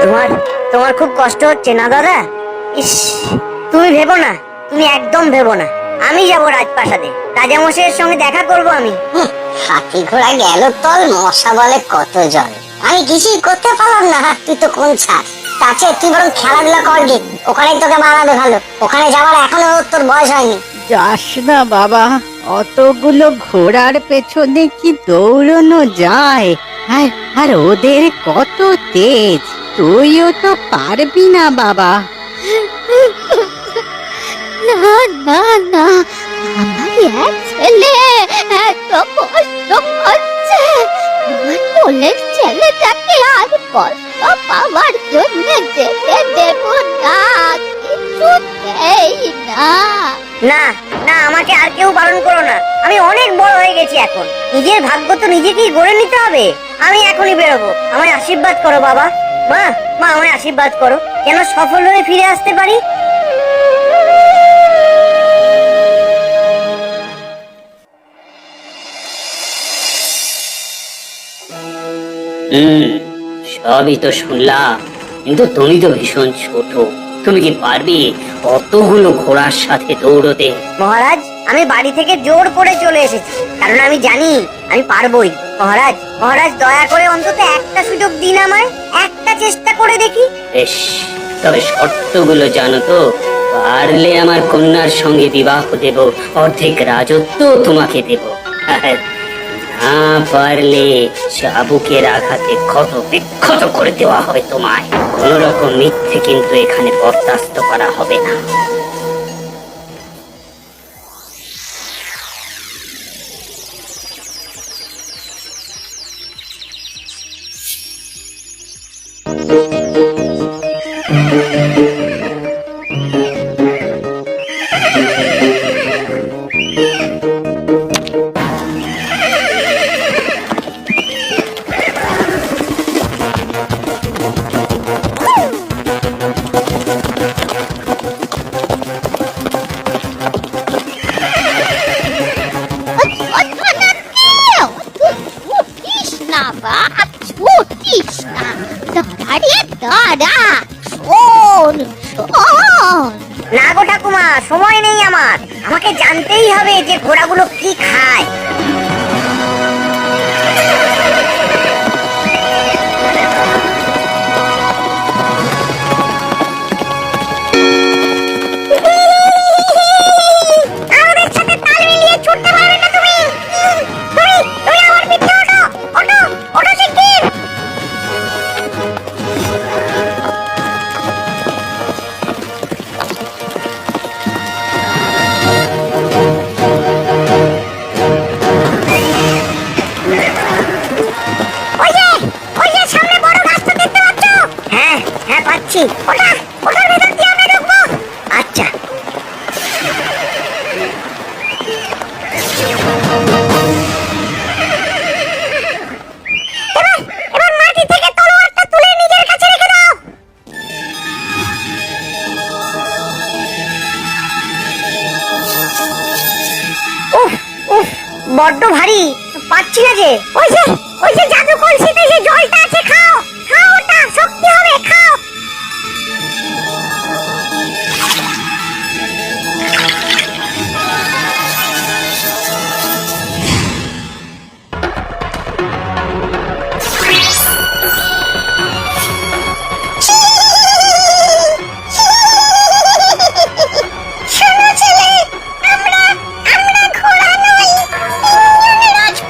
তোমার তোমার খুব কষ্ট হচ্ছে না দাদা? ইস, তুমি ভেবো না, তুমি একদম ভেবো না। আমি যাবো রাজপ্রাসাদে, রাজামশাইয়ের সঙ্গে দেখা করব আমি। হাতি ঘোড়া গেল তল, মশা বলে কত জল। আমি কিছুই করতে পারলাম না, তুই তো কোন ছাড়। তাছে তুই বরং খেলাধুলা করবি, ওখানে তোকে মানাবে ভালো। ওখানে যাওয়ার এখনো তোর বয়স হয়নি। যাস না বাবা, অতগুলো ঘোড়ার পেছনে কি দৌড়ানো যায়? আর আর ওদের কত তেজ, তুইও তো পারবি না বাবা। না না না, আমার এক ছেলে এত কষ্ট করছে, আমার কোলের ছেলেটাকে আর কষ্ট পাওয়ার জন্য যেতে দেব না, কিছুতেই না। না না, আমাকে আর কেউ বারণ করো না, আমি অনেক বড় হয়ে গেছি এখন। নিজের ভাগ্য তো নিজেকেই গড়ে নিতে হবে। আমি এখনই বেরোবো, আমায় আশীর্বাদ করো বাবা। মা মা, আমায় আশীর্বাদ করো, যেন সফল হয়ে ফিরে আসতে পারি। সবই তো শুনলাম, কিন্তু তুমি তো ভীষণ ছোট। তুমি কি পারবে অতগুলো ঘোড়ার সাথে দৌড়তে? মহারাজ, আমি বাড়ি থেকে জোর করে চলে এসেছি, কারণ আমি জানি আমি পারবোই। মহারাজ মহারাজ, দয়া করে অন্তত একটা সুযোগ দিন আমায়, একটা চেষ্টা করে দেখি। বেশ, তবে শর্তগুলো জানো তো? পারলে আমার কন্যার সঙ্গে বিবাহ দেব, অর্ধেক রাজত্ব তোমাকে দেব। না পারলে চাবুকের আঘাতে ক্ষত বিক্ষত করে দেওয়া হবে তোমায়। কোন রকম মিথ্যে কিন্তু এখানে বরদাস্ত করা হবে না। না গো ঠাকুমা, সময় নেই আমার, আমাকে জানতেই হবে যে ঘোড়াগুলো কি খায়। ওটার ভেতর দিয়ে আমরা ঢুকবো। আচ্ছা, এবার মাটি থেকে তলোয়ারটা তুলে নিজের কাছে রেখে দাও। উফ উফ, বড্ড ভারী, পাচ্ছি না যে। ওই যে জাদু কলসিতে যে জলটা আছে, খাও।